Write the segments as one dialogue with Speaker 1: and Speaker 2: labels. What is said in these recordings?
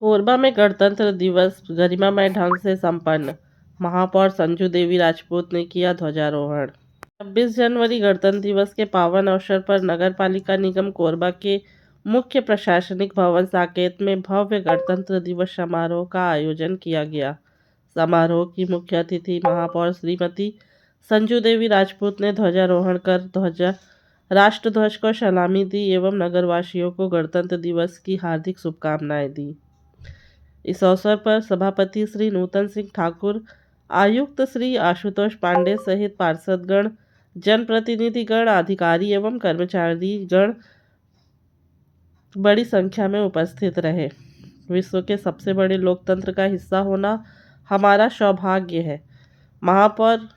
Speaker 1: कोरबा में गणतंत्र दिवस गरिमामय ढंग से संपन्न। महापौर संजू देवी राजपूत ने किया ध्वजारोहण। 26 जनवरी गणतंत्र दिवस के पावन अवसर पर नगर पालिका निगम कोरबा के मुख्य प्रशासनिक भवन साकेत में भव्य गणतंत्र दिवस समारोह का आयोजन किया गया। समारोह की मुख्य अतिथि महापौर श्रीमती संजू देवी राजपूत ने ध्वजारोहण कर राष्ट्रध्वज को सलामी दी एवं नगरवासियों को गणतंत्र दिवस की हार्दिक शुभकामनाएं दी। इस अवसर पर सभापति श्री नूतन सिंह ठाकुर, आयुक्त श्री आशुतोष पांडे सहित पार्षदगण, जनप्रतिनिधिगण, अधिकारी एवं कर्मचारीगण बड़ी संख्या में उपस्थित रहे। विश्व के सबसे बड़े लोकतंत्र का हिस्सा होना हमारा सौभाग्य है। महापौर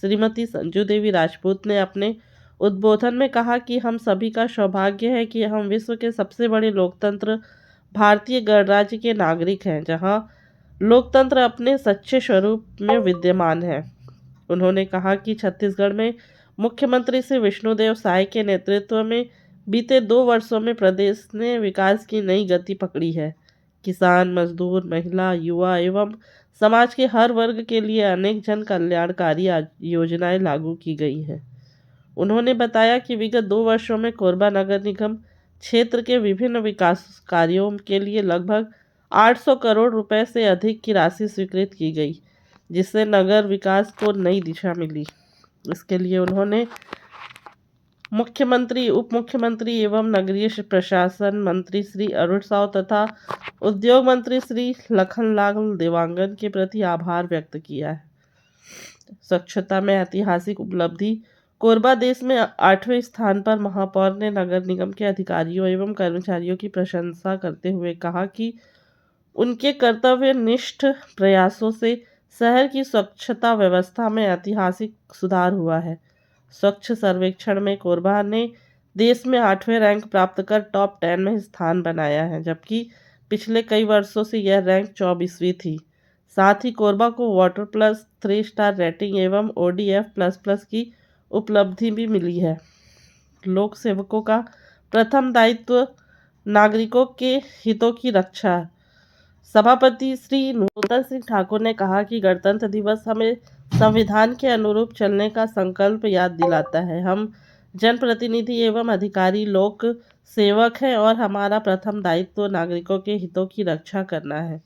Speaker 1: श्रीमती संजू देवी राजपूत ने अपने उद्बोधन में कहा कि हम सभी का सौभाग्य है कि हम विश्व के सबसे बड़े लोकतंत्र भारतीय गणराज्य के नागरिक हैं, जहां लोकतंत्र अपने सच्चे स्वरूप में विद्यमान है। उन्होंने कहा कि छत्तीसगढ़ में मुख्यमंत्री श्री विष्णुदेव साय के नेतृत्व में बीते 2 वर्षों में प्रदेश ने विकास की नई गति पकड़ी है। किसान, मजदूर, महिला, युवा एवं समाज के हर वर्ग के लिए अनेक जन कल्याणकारी योजनाएं लागू की गई हैं। उन्होंने बताया कि विगत 2 वर्षों में कोरबा नगर निगम क्षेत्र के विभिन्न विकास कार्यों के लिए लगभग 800 करोड़ रुपए से अधिक की राशि स्वीकृत की गई, जिससे नगर विकास को नई दिशा मिली। इसके लिए उन्होंने मुख्यमंत्री, उप मुख्यमंत्री एवं नगरीय प्रशासन मंत्री श्री अरुण साव तथा उद्योग मंत्री श्री लखनलाल देवांगन के प्रति आभार व्यक्त किया है। स्वच्छता में ऐतिहासिक उपलब्धि। कोरबा देश में 8वें स्थान पर। महापौर ने नगर निगम के अधिकारियों एवं कर्मचारियों की प्रशंसा करते हुए कहा कि उनके कर्तव्यनिष्ठ प्रयासों से शहर की स्वच्छता व्यवस्था में ऐतिहासिक सुधार हुआ है। स्वच्छ सर्वेक्षण में कोरबा ने देश में 8वें रैंक प्राप्त कर टॉप 10 में स्थान बनाया है, जबकि पिछले कई वर्षों से यह रैंक 24वीं थी। साथ ही कोरबा को वाटर प्लस 3 स्टार रेटिंग एवं ODF++ की उपलब्धि भी मिली है। लोक सेवकों का प्रथम दायित्व नागरिकों के हितों की रक्षा। सभापति श्री नूतन सिंह ठाकुर ने कहा कि गणतंत्र दिवस हमें संविधान के अनुरूप चलने का संकल्प याद दिलाता है। हम जनप्रतिनिधि एवं अधिकारी लोक सेवक हैं और हमारा प्रथम दायित्व नागरिकों के हितों की रक्षा करना है।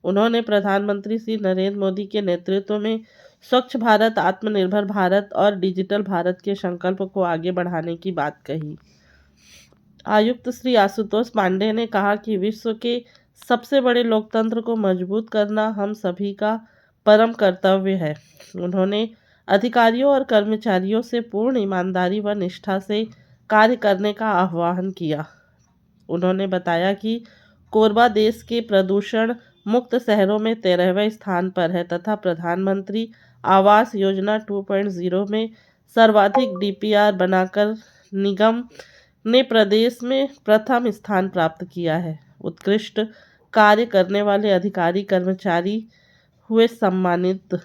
Speaker 1: उन्होंने प्रधानमंत्री श्री नरेंद्र मोदी के नेतृत्व में स्वच्छ भारत, आत्मनिर्भर भारत और डिजिटल भारत के संकल्प को आगे बढ़ाने की बात कही। आयुक्त श्री आशुतोष पांडे ने कहा कि विश्व के सबसे बड़े लोकतंत्र को मजबूत करना हम सभी का परम कर्तव्य है। उन्होंने अधिकारियों और कर्मचारियों से पूर्ण ईमानदारी व निष्ठा से कार्य करने का आह्वान किया। उन्होंने बताया कि कोरबा देश के प्रदूषण मुक्त शहरों में 13वें स्थान पर है तथा प्रधानमंत्री आवास योजना 2.0 में सर्वाधिक DPR बनाकर निगम ने प्रदेश में प्रथम स्थान प्राप्त किया है। उत्कृष्ट कार्य करने वाले अधिकारी कर्मचारी हुए सम्मानित।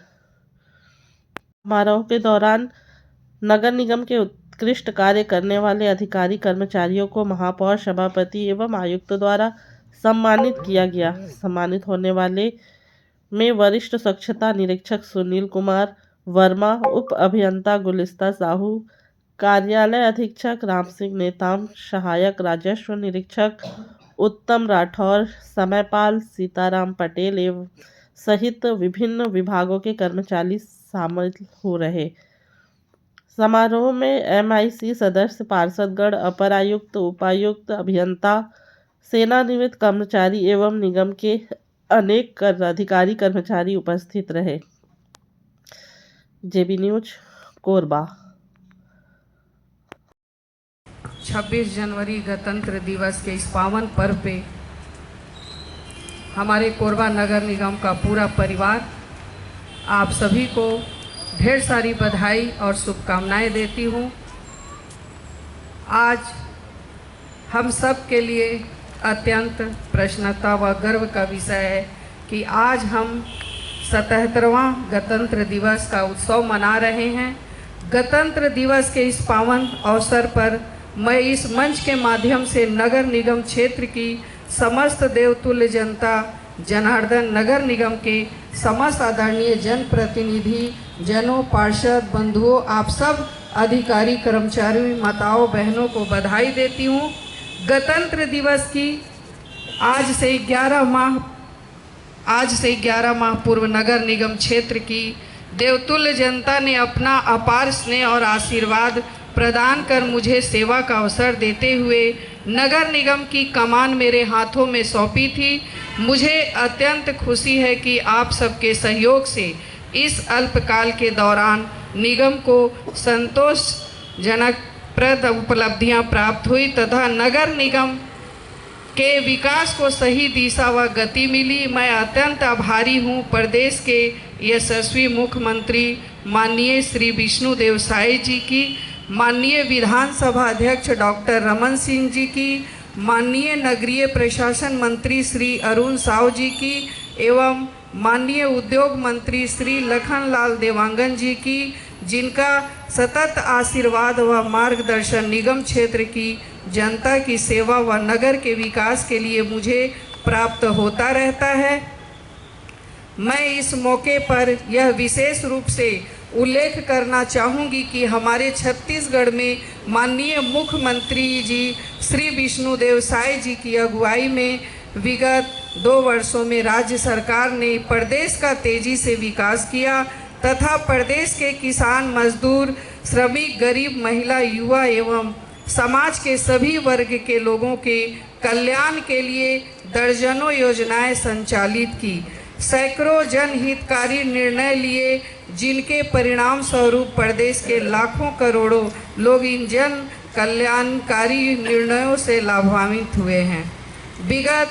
Speaker 1: समारोह के दौरान नगर निगम के उत्कृष्ट कार्य करने वाले अधिकारी कर्मचारियों को महापौर, सभापति एवं आयुक्त द्वारा सम्मानित किया गया। सम्मानित होने वाले में वरिष्ठ स्वच्छता निरीक्षक सुनील कुमार वर्मा, उप अभियंता गुलिस्ता साहू, कार्यालय अधीक्षक राम सिंह नेताम, सहायक राजस्व निरीक्षक उत्तम राठौर, समयपाल सीताराम पटेल एवं सहित विभिन्न विभागों के कर्मचारी शामिल हो रहे। समारोह में MIC सदस्य, पार्षदगण, अपर आयुक्त, उपायुक्त, अभियंता, सेवानिवृत्त कर्मचारी एवं निगम के अनेक अधिकारी कर्मचारी उपस्थित रहे। JB news Korba.
Speaker 2: 26 जनवरी गणतंत्र दिवस के इस पावन पर्व पे हमारे कोरबा नगर निगम का पूरा परिवार आप सभी को ढेर सारी बधाई और शुभकामनाएं देती हूँ। आज हम सब के लिए अत्यंत प्रसन्नता व गर्व का विषय है कि आज हम 77वां गणतंत्र दिवस का उत्सव मना रहे हैं। गणतंत्र दिवस के इस पावन अवसर पर मैं इस मंच के माध्यम से नगर निगम क्षेत्र की समस्त देवतुल्य जनता जनार्दन नगर निगम के समस्त आदरणीय जनप्रतिनिधि जनों, पार्षद बंधुओं, आप सब अधिकारी, कर्मचारियों, माताओं, बहनों को बधाई देती हूँ। गणतंत्र दिवस की आज से 11 माह पूर्व नगर निगम क्षेत्र की देवतुल्य जनता ने अपना अपार स्नेह और आशीर्वाद प्रदान कर मुझे सेवा का अवसर देते हुए नगर निगम की कमान मेरे हाथों में सौंपी थी। मुझे अत्यंत खुशी है कि आप सबके सहयोग से इस अल्पकाल के दौरान निगम को संतोषजनकप्रद उपलब्धियां प्राप्त हुई तथा नगर निगम के विकास को सही दिशा व गति मिली। मैं अत्यंत आभारी हूँ प्रदेश के यशस्वी मुख्यमंत्री माननीय श्री विष्णुदेव साय जी की, माननीय विधानसभा अध्यक्ष डॉक्टर रमन सिंह जी की, माननीय नगरीय प्रशासन मंत्री श्री अरुण साव जी की एवं माननीय उद्योग मंत्री श्री लखनलाल देवांगन जी की, जिनका सतत आशीर्वाद व मार्गदर्शन निगम क्षेत्र की जनता की सेवा व नगर के विकास के लिए मुझे प्राप्त होता रहता है। मैं इस मौके पर यह विशेष रूप से उल्लेख करना चाहूँगी कि हमारे छत्तीसगढ़ में माननीय मुख्यमंत्री जी श्री विष्णुदेव साय जी की अगुवाई में विगत 2 वर्षों में राज्य सरकार ने प्रदेश का तेजी से विकास किया तथा प्रदेश के किसान, मजदूर, श्रमिक, गरीब, महिला, युवा एवं समाज के सभी वर्ग के लोगों के कल्याण के लिए दर्जनों योजनाएं संचालित की, सैकड़ों जनहितकारी निर्णय लिए, जिनके परिणाम स्वरूप प्रदेश के लाखों करोड़ों लोग इन जन कल्याणकारी निर्णयों से लाभान्वित हुए हैं। विगत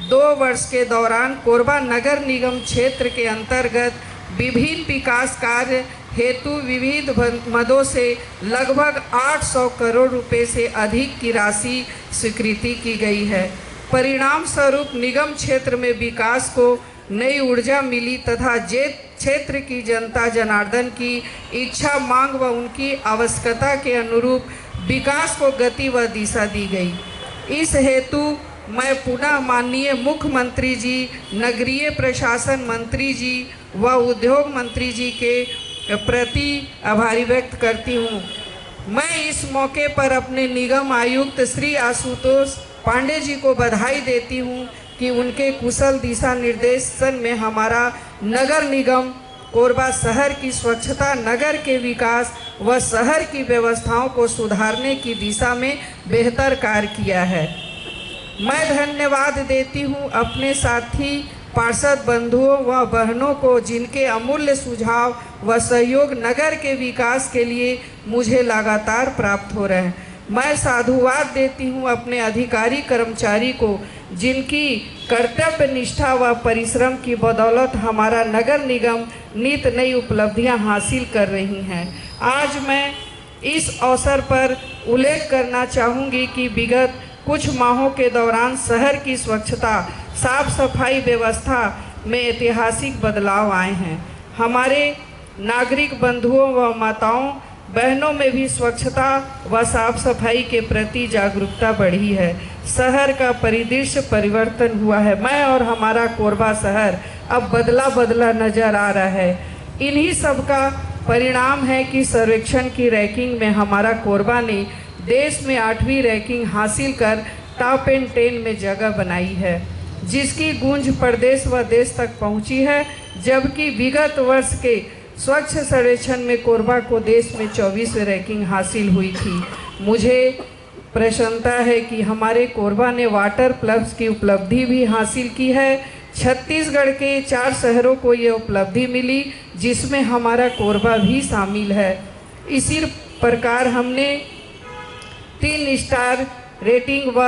Speaker 2: 2 वर्ष के दौरान कोरबा नगर निगम क्षेत्र के अंतर्गत विभिन्न विकास कार्य हेतु विविध मदों से लगभग 800 करोड़ रुपए से अधिक की राशि स्वीकृति की गई है। परिणाम स्वरूप निगम क्षेत्र में विकास को नई ऊर्जा मिली तथा क्षेत्र की जनता जनार्दन की इच्छा, मांग व उनकी आवश्यकता के अनुरूप विकास को गति व दिशा दी गई। इस हेतु मैं पुनः माननीय मुख्यमंत्री जी, नगरीय प्रशासन मंत्री जी व उद्योग मंत्री जी के प्रति आभारी व्यक्त करती हूँ। मैं इस मौके पर अपने निगम आयुक्त श्री आशुतोष पांडे जी को बधाई देती हूँ कि उनके कुशल दिशा निर्देशन में हमारा नगर निगम कोरबा शहर की स्वच्छता, नगर के विकास व शहर की व्यवस्थाओं को सुधारने की दिशा में बेहतर कार्य किया है। मैं धन्यवाद देती हूँ अपने साथी पार्षद बंधुओं व बहनों को, जिनके अमूल्य सुझाव व सहयोग नगर के विकास के लिए मुझे लगातार प्राप्त हो रहे हैं। मैं साधुवाद देती हूँ अपने अधिकारी कर्मचारी को, जिनकी कर्तव्य निष्ठा व परिश्रम की बदौलत हमारा नगर निगम नित नई उपलब्धियां हासिल कर रही हैं। आज मैं इस अवसर पर उल्लेख करना चाहूँगी कि विगत कुछ माहों के दौरान शहर की स्वच्छता, साफ सफाई व्यवस्था में ऐतिहासिक बदलाव आए हैं। हमारे नागरिक बंधुओं व माताओं बहनों में भी स्वच्छता व साफ सफाई के प्रति जागरूकता बढ़ी है। शहर का परिदृश्य परिवर्तन हुआ है। मैं और हमारा कोरबा शहर अब बदला नजर आ रहा है। इन्हीं सब का परिणाम है कि सर्वेक्षण की रैंकिंग में हमारा कोरबा ने देश में 8वीं रैंकिंग हासिल कर टॉप 10 में जगह बनाई है, जिसकी गूंज प्रदेश व देश तक पहुंची है। जबकि विगत वर्ष के स्वच्छ सर्वेक्षण में कोरबा को देश में 24वीं रैंकिंग हासिल हुई थी। मुझे प्रसन्नता है कि हमारे कोरबा ने वाटर प्लस की उपलब्धि भी हासिल की है। छत्तीसगढ़ के 4 शहरों को ये उपलब्धि मिली, जिसमें हमारा कोरबा भी शामिल है। इसी प्रकार हमने 3 स्टार रेटिंग व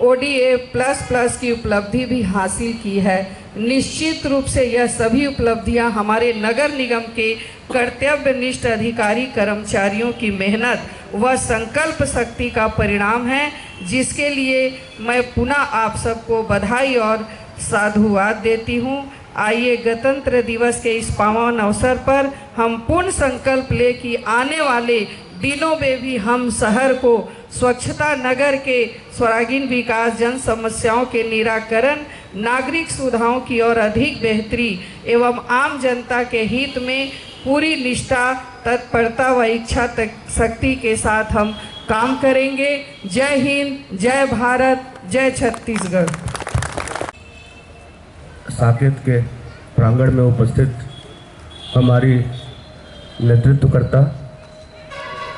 Speaker 2: ODA++ की उपलब्धि भी हासिल की है। निश्चित रूप से यह सभी उपलब्धियां हमारे नगर निगम के कर्तव्यनिष्ठ अधिकारी कर्मचारियों की मेहनत व संकल्प शक्ति का परिणाम है, जिसके लिए मैं पुनः आप सबको बधाई और साधुवाद देती हूँ। आइए गणतंत्र दिवस के इस पावन अवसर पर हम पूर्ण संकल्प ले कि आने वाले दिनों में भी हम शहर को स्वच्छता नगर के सर्वांगीण विकास, जन समस्याओं के निराकरण, नागरिक सुविधाओं की और अधिक बेहतरी एवं आम जनता के हित में पूरी निष्ठा, तत्परता व इच्छा शक्ति के साथ हम काम करेंगे। जय हिंद, जय भारत, जय छत्तीसगढ़।
Speaker 3: साकेत के प्रांगण में उपस्थित हमारी नेतृत्वकर्ता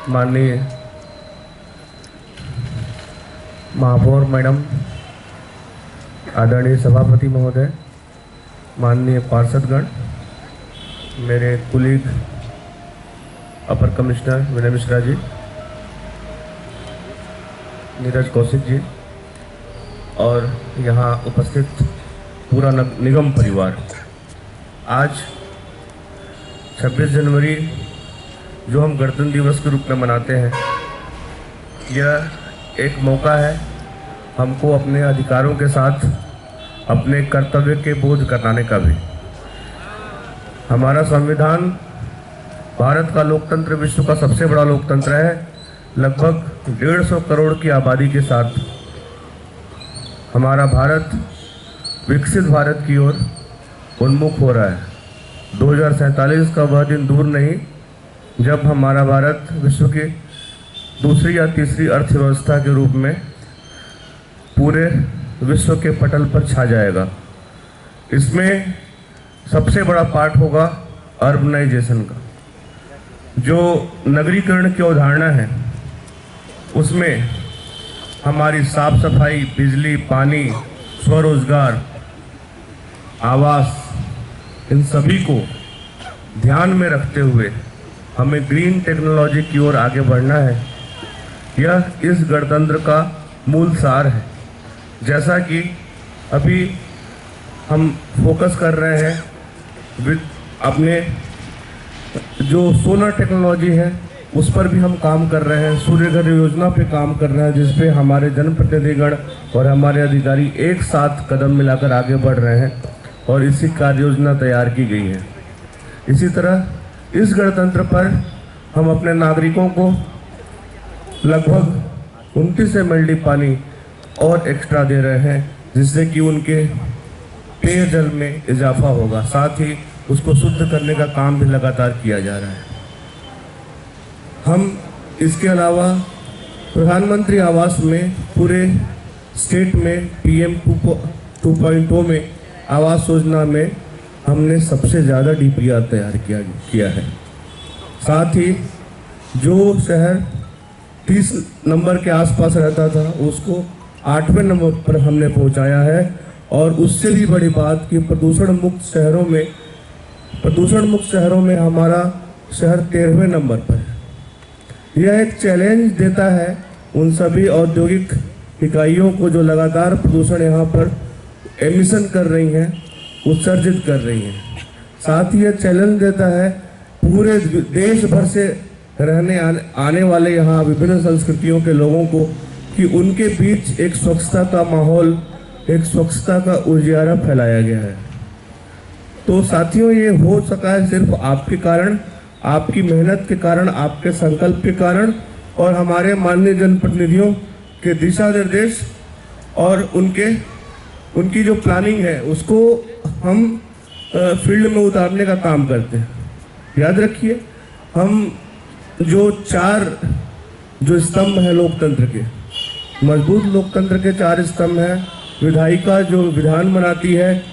Speaker 3: माननीय महापौर मैडम, आदरणीय सभापति महोदय, माननीय पार्षदगण, मेरे कुलीग अपर कमिश्नर विनय मिश्रा जी, नीरज कौशिक जी और यहाँ उपस्थित पूरा निगम परिवार। आज 26 जनवरी जो हम गणतंत्र दिवस के रूप में मनाते हैं, यह एक मौका है हमको अपने अधिकारों के साथ अपने कर्तव्य के बोध कराने का भी। हमारा संविधान भारत का लोकतंत्र विश्व का सबसे बड़ा लोकतंत्र है। लगभग 150 करोड़ की आबादी के साथ हमारा भारत विकसित भारत की ओर उन्मुख हो रहा है। 2047 का वह दिन दूर नहीं जब हमारा भारत विश्व की दूसरी या तीसरी अर्थव्यवस्था के रूप में पूरे विश्व के पटल पर छा जाएगा। इसमें सबसे बड़ा पार्ट होगा अर्बनाइजेशन का। जो नगरीकरण की अवधारणा है उसमें हमारी साफ सफाई, बिजली, पानी, स्वरोजगार, आवास, इन सभी को ध्यान में रखते हुए हमें ग्रीन टेक्नोलॉजी की ओर आगे बढ़ना है। यह इस गणतंत्र का मूल सार है। जैसा कि अभी हम फोकस कर रहे हैं अपने जो सोलर टेक्नोलॉजी है उस पर भी हम काम कर रहे हैं। सूर्य घर योजना पे काम कर रहे हैं, जिस पे हमारे जनप्रतिनिधिगण और हमारे अधिकारी एक साथ कदम मिलाकर आगे बढ़ रहे हैं और इसी कार्य योजना तैयार की गई है। इसी तरह इस गणतंत्र पर हम अपने नागरिकों को लगभग 29 MLD पानी और एक्स्ट्रा दे रहे हैं, जिससे कि उनके पेयजल में इजाफा होगा। साथ ही उसको शुद्ध करने का काम भी लगातार किया जा रहा है। हम इसके अलावा प्रधानमंत्री आवास में पूरे स्टेट में PM 2.0 में आवास योजना में हमने सबसे ज़्यादा DPR तैयार किया है। साथ ही जो शहर 30 नंबर के आसपास रहता था उसको 8वें नंबर पर हमने पहुंचाया है। और उससे भी बड़ी बात कि प्रदूषण मुक्त शहरों में हमारा शहर 13वें नंबर पर है। यह एक चैलेंज देता है उन सभी औद्योगिक इकाइयों को जो लगातार प्रदूषण यहाँ पर एमिशन कर रही हैं, उत्सर्जित कर रही हैं। साथ ही यह चैलेंज देता है पूरे देश भर से रहने आने वाले यहाँ विभिन्न संस्कृतियों के लोगों को कि उनके बीच एक स्वच्छता का माहौल, एक स्वच्छता का उजियारा फैलाया गया है। तो साथियों, ये हो सका है सिर्फ आपके कारण, आपकी मेहनत के कारण, आपके संकल्प के कारण और हमारे माननीय जनप्रतिनिधियों के दिशा निर्देश और उनकी जो प्लानिंग है उसको हम फील्ड में उतारने का काम करते हैं। याद रखिए, हम जो 4 स्तंभ हैं लोकतंत्र के, मजबूत लोकतंत्र के 4 स्तंभ हैं। विधायिका जो विधान बनाती है,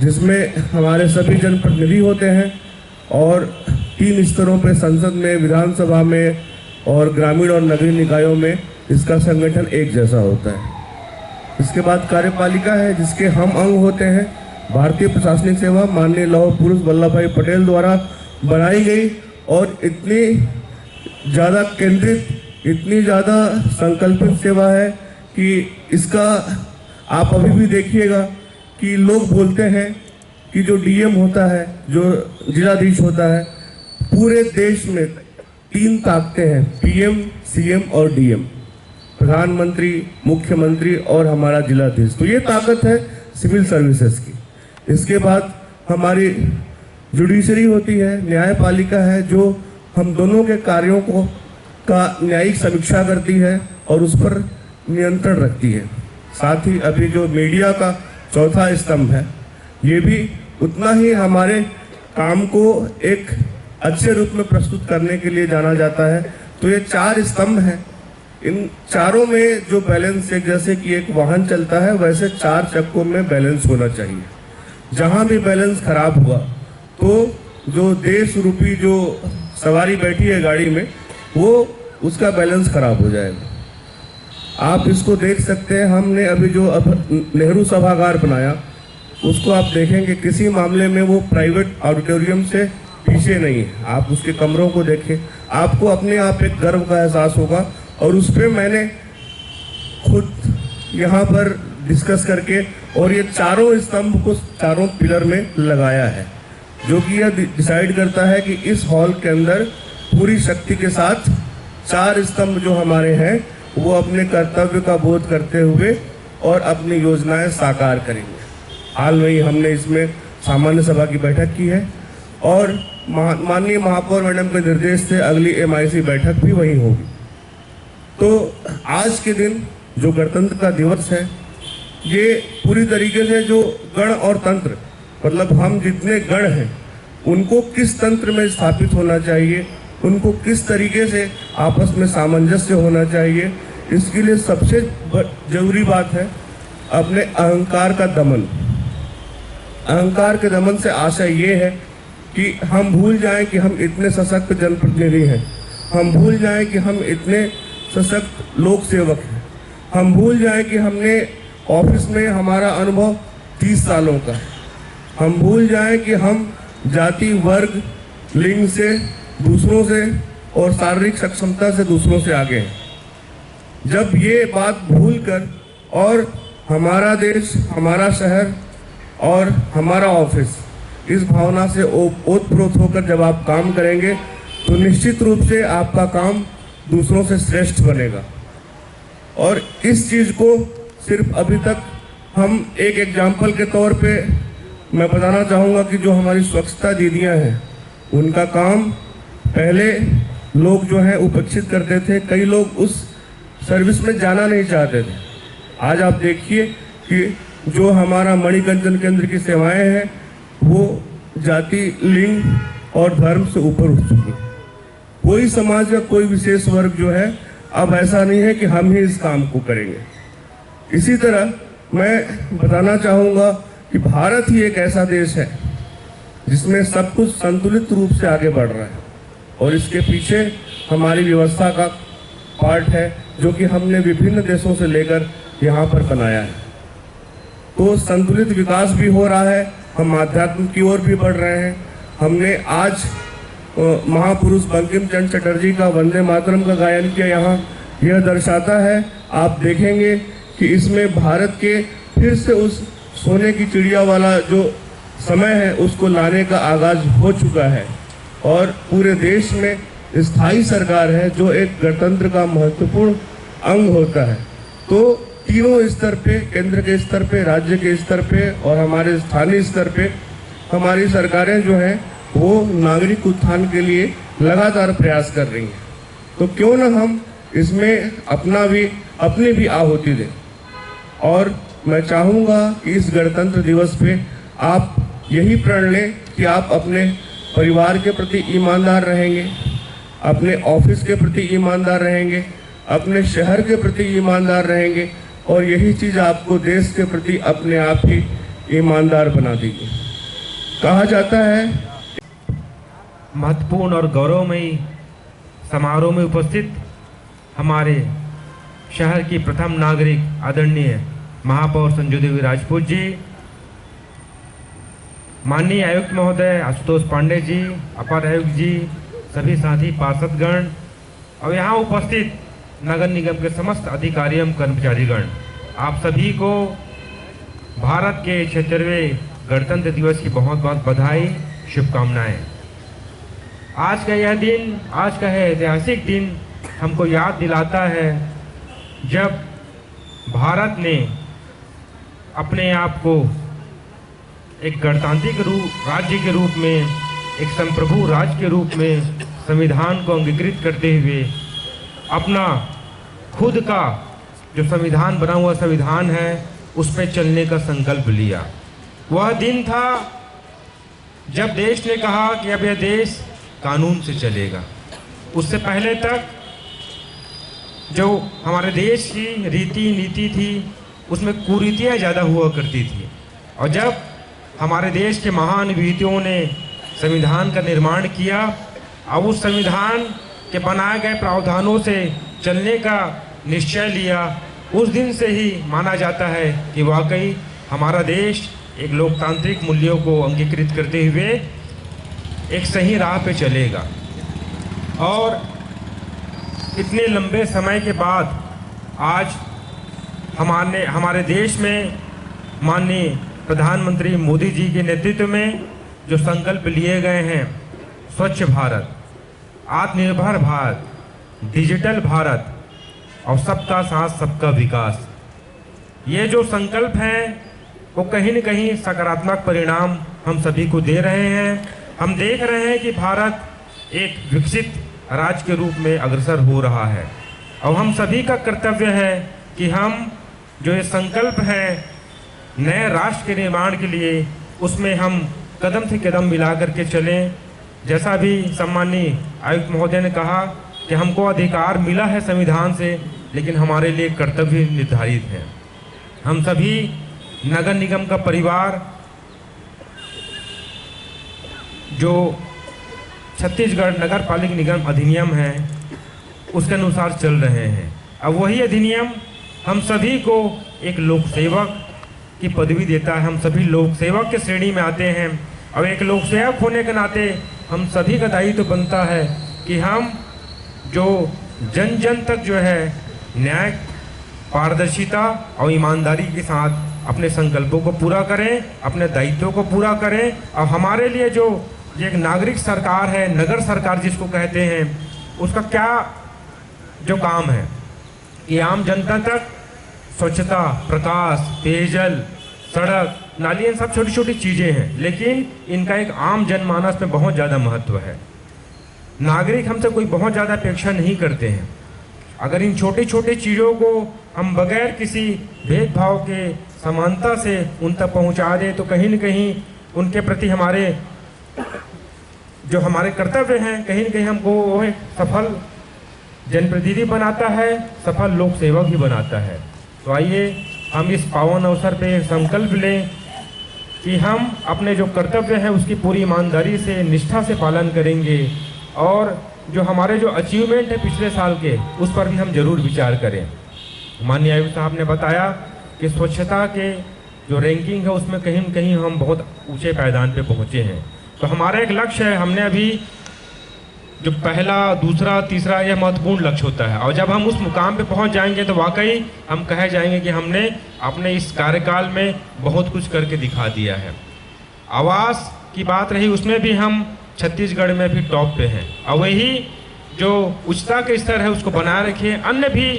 Speaker 3: जिसमें हमारे सभी जनप्रतिनिधि होते हैं और 3 स्तरों पे संसद में, विधानसभा में और ग्रामीण और नगरीय निकायों में इसका संगठन एक जैसा होता है। इसके बाद कार्यपालिका है, जिसके हम अंग होते हैं। भारतीय प्रशासनिक सेवा माननीय लौह पुरुष वल्लभ भाई पटेल द्वारा बनाई गई और इतनी ज़्यादा केंद्रित, इतनी ज़्यादा संकल्पित सेवा है कि इसका आप अभी भी देखिएगा कि लोग बोलते हैं कि जो DM होता है, जो जिलाधीश होता है, पूरे देश में 3 ताकतें हैं, PM, CM और DM, प्रधानमंत्री, मुख्यमंत्री और हमारा जिलाधीश। तो ये ताकत है सिविल सर्विसेज की। इसके बाद हमारी जुडिशरी होती है, न्यायपालिका है, जो हम दोनों के कार्यों को का न्यायिक समीक्षा करती है और उस पर नियंत्रण रखती है। साथ ही अभी जो मीडिया का चौथा स्तंभ है, ये भी उतना ही हमारे काम को एक अच्छे रूप में प्रस्तुत करने के लिए जाना जाता है। तो ये 4 स्तंभ हैं, इन चारों में जो बैलेंस है, जैसे कि एक वाहन चलता है वैसे 4 चक्कों में बैलेंस होना चाहिए। जहाँ भी बैलेंस खराब हुआ तो जो देश रूपी जो सवारी बैठी है गाड़ी में, वो उसका बैलेंस खराब हो जाएगा। आप इसको देख सकते हैं, हमने अभी जो नेहरू सभागार बनाया उसको आप देखेंगे, किसी मामले में वो प्राइवेट ऑडिटोरियम से पीछे नहीं है। आप उसके कमरों को देखें, आपको अपने आप एक गर्व का एहसास होगा। और उस पर मैंने खुद यहाँ पर डिस्कस करके और ये चारों स्तंभ को चारों पिलर में लगाया है, जो कि यह डिसाइड करता है कि इस हॉल के अंदर पूरी शक्ति के साथ 4 स्तंभ जो हमारे हैं वो अपने कर्तव्य का बोध करते हुए और अपनी योजनाएं साकार करेंगे। हाल में ही हमने इसमें सामान्य सभा की बैठक की है और माननीय महापौर मैडम के निर्देश से अगली MIC बैठक भी वहीं होगी। तो आज के दिन जो गणतंत्र का दिवस है, ये पूरी तरीके से जो गण और तंत्र, मतलब हम जितने गण हैं उनको किस तंत्र में स्थापित होना चाहिए, उनको किस तरीके से आपस में सामंजस्य होना चाहिए, इसके लिए सबसे जरूरी बात है अपने अहंकार का दमन। अहंकार के दमन से आशय ये है कि हम भूल जाएं कि हम इतने सशक्त जनप्रतिनिधि हैं, हम भूल जाएं कि हम इतने सशक्त लोक सेवक हैं, हम भूल जाएं कि हमने ऑफिस में हमारा अनुभव 30 सालों का है, हम भूल जाएं कि हम जाति, वर्ग, लिंग से दूसरों से और शारीरिक सक्षमता से दूसरों से आगे हैं। जब ये बात भूलकर और हमारा देश, हमारा शहर और हमारा ऑफिस इस भावना से ओतप्रोत होकर जब आप काम करेंगे तो निश्चित रूप से आपका काम दूसरों से श्रेष्ठ बनेगा। और इस चीज़ को सिर्फ अभी तक हम एक एग्जाम्पल के तौर पे मैं बताना चाहूँगा कि जो हमारी स्वच्छता दीदियाँ हैं उनका काम पहले लोग जो है उपेक्षित करते थे, कई लोग उस सर्विस में जाना नहीं चाहते थे। आज आप देखिए कि जो हमारा मणिकंचन केंद्र की सेवाएं हैं वो जाति, लिंग और धर्म से ऊपर उठ चुकी है। कोई समाज का कोई विशेष वर्ग जो है अब ऐसा नहीं है कि हम ही इस काम को करेंगे। इसी तरह मैं बताना चाहूँगा कि भारत ही एक ऐसा देश है जिसमें सब कुछ संतुलित रूप से आगे बढ़ रहा है और इसके पीछे हमारी व्यवस्था का पार्ट है जो कि हमने विभिन्न देशों से लेकर यहाँ पर बनाया है। तो संतुलित विकास भी हो रहा है, हम आध्यात्म की ओर भी बढ़ रहे हैं। हमने आज महापुरुष बंकिम चंद्र चटर्जी का वंदे मातरम का गायन किया यहाँ, यह दर्शाता है, आप देखेंगे कि इसमें भारत के फिर से उस सोने की चिड़िया वाला जो समय है उसको लाने का आगाज हो चुका है और पूरे देश में स्थायी सरकार है जो एक गणतंत्र का महत्वपूर्ण अंग होता है। तो तीनों स्तर पे, केंद्र के स्तर पे, राज्य के स्तर पे और हमारे स्थानीय स्तर पे हमारी सरकारें जो हैं वो नागरिक उत्थान के लिए लगातार प्रयास कर रही हैं। तो क्यों न हम इसमें अपनी भी आहुति दें। और मैं चाहूँगा कि इस गणतंत्र दिवस पे आप यही प्रण लें कि आप अपने परिवार के प्रति ईमानदार रहेंगे, अपने ऑफिस के प्रति ईमानदार रहेंगे, अपने शहर के प्रति ईमानदार रहेंगे और यही चीज़ आपको देश के प्रति अपने आप ही ईमानदार बना देगी। कहा जाता है
Speaker 4: महत्वपूर्ण और गौरवमयी समारोह में उपस्थित हमारे शहर की प्रथम नागरिक आदरणीय महापौर संजू देवी राजपूत जी, माननीय आयुक्त महोदय आशुतोष पांडे जी, अपर आयुक्त जी, सभी साथी पार्षदगण और यहाँ उपस्थित नगर निगम के समस्त अधिकारी एवं कर्मचारीगण, आप सभी को भारत के 76वें गणतंत्र दिवस की बहुत बहुत बधाई, शुभकामनाएं। आज का यह दिन, आज का यह ऐतिहासिक दिन हमको याद दिलाता है जब भारत ने अपने आप को एक गणतांत्रिक राज्य के रूप में, एक संप्रभु राज्य के रूप में संविधान को अंगीकृत करते हुए अपना खुद का जो संविधान बना हुआ संविधान है उस पर चलने का संकल्प लिया। वह दिन था जब देश ने कहा कि अब यह देश कानून से चलेगा। उससे पहले तक जो हमारे देश की रीति नीति थी उसमें कुरीतियाँ ज़्यादा हुआ करती थी। और जब हमारे देश के महान विभूतियों ने संविधान का निर्माण किया, अब उस संविधान के बनाए गए प्रावधानों से चलने का निश्चय लिया, उस दिन से ही माना जाता है कि वाकई हमारा देश एक लोकतांत्रिक मूल्यों को अंगीकृत करते हुए एक सही राह पे चलेगा। और इतने लंबे समय के बाद आज हमारे देश में माननीय प्रधानमंत्री मोदी जी के नेतृत्व में जो संकल्प लिए गए हैं, स्वच्छ भारत, आत्मनिर्भर भारत, डिजिटल भारत और सबका साथ सबका विकास, ये जो संकल्प हैं वो कहीं न कहीं सकारात्मक परिणाम हम सभी को दे रहे हैं। हम देख रहे हैं कि भारत एक विकसित राज्य के रूप में अग्रसर हो रहा है और हम सभी का कर्तव्य है कि हम जो ये संकल्प है नए राष्ट्र के निर्माण के लिए, उसमें हम कदम से कदम मिला करके चलें। जैसा भी सम्माननीय आयुक्त महोदय ने कहा कि हमको अधिकार मिला है संविधान से, लेकिन हमारे लिए कर्तव्य निर्धारित है। हम सभी नगर निगम का परिवार जो छत्तीसगढ़ नगर पालिक निगम अधिनियम है उसके अनुसार चल रहे हैं। अब वही अधिनियम हम सभी को एक लोक सेवक की पदवी देता है। हम सभी लोक सेवक के श्रेणी में आते हैं और एक लोक सेवक होने के नाते हम सभी का दायित्व तो बनता है कि हम जो जन जन तक जो है न्याय, पारदर्शिता और ईमानदारी के साथ अपने संकल्पों को पूरा करें, अपने दायित्वों को पूरा करें। और हमारे लिए जो एक नागरिक सरकार है, नगर सरकार जिसको कहते हैं, उसका क्या जो काम है कि आम जनता तक स्वच्छता, प्रकाश, पेयजल, सड़क, नालियाँ सब छोटी छोटी चीज़ें हैं, लेकिन इनका एक आम जनमानस में बहुत ज़्यादा महत्व है। नागरिक हमसे कोई बहुत ज़्यादा अपेक्षा नहीं करते हैं। अगर इन छोटी छोटी चीज़ों को हम बगैर किसी भेदभाव के समानता से उन तक पहुंचा दें तो कहीं न कहीं उनके प्रति हमारे जो हमारे कर्तव्य हैं कहीं न कहीं हमको वो एक सफल जनप्रतिनिधि बनाता है, सफल लोक सेवक ही बनाता है। तो आइए हम इस पावन अवसर पे संकल्प लें कि हम अपने जो कर्तव्य है उसकी पूरी ईमानदारी से, निष्ठा से पालन करेंगे और जो हमारे जो अचीवमेंट है पिछले साल के उस पर भी हम जरूर विचार करें। माननीय आयुक्त साहब ने बताया कि स्वच्छता के जो रैंकिंग है उसमें कहीं न कहीं हम बहुत ऊंचे पायदान पे पहुंचे हैं। तो हमारा एक लक्ष्य है, हमने अभी जो पहला, दूसरा, तीसरा यह महत्वपूर्ण लक्ष्य होता है और जब हम उस मुकाम पे पहुंच जाएंगे तो वाकई हम कहे जाएंगे कि हमने अपने इस कार्यकाल में बहुत कुछ करके दिखा दिया है। आवास की बात रही, उसमें भी हम छत्तीसगढ़ में भी टॉप पे हैं और वही जो उच्चता के स्तर है उसको बनाए रखिए। अन्य भी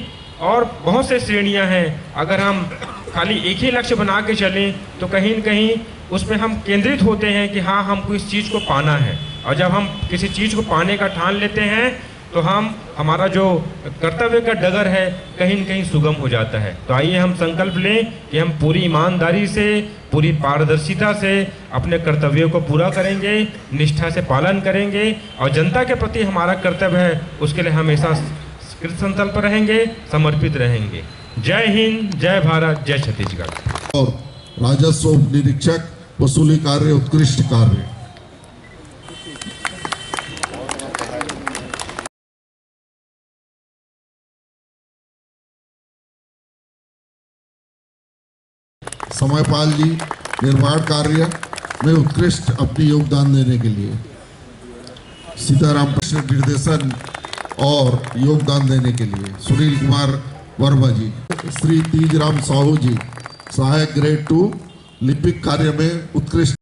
Speaker 4: और बहुत से श्रेणियां हैं, अगर हम खाली एक ही लक्ष्य बना के चलें तो कहीं न कहीं उसमें हम केंद्रित होते हैं कि हाँ हमको इस चीज़ को पाना है और जब हम किसी चीज़ को पाने का ठान लेते हैं तो हमारा जो कर्तव्य का डगर है कहीं न कहीं सुगम हो जाता है। तो आइए हम संकल्प लें कि हम पूरी ईमानदारी से, पूरी पारदर्शिता से अपने कर्तव्यों को पूरा करेंगे, निष्ठा से पालन करेंगे और जनता के प्रति हमारा कर्तव्य है उसके लिए हमेशा कृत संकल्प रहेंगे, समर्पित रहेंगे। जय हिंद, जय भारत, जय छत्तीसगढ़।
Speaker 5: और राजस्व निरीक्षक वसूली कार्य उत्कृष्ट कार्य। समयपाल जी निर्माण कार्य में उत्कृष्ट अपनी योगदान देने के लिए, सीताराम कृष्ण निर्देशन और योगदान देने के लिए सुनील कुमार वर्मा जी, श्री तीजराम साहू जी सहायक ग्रेड 2 लिपिक कार्य में उत्कृष्ट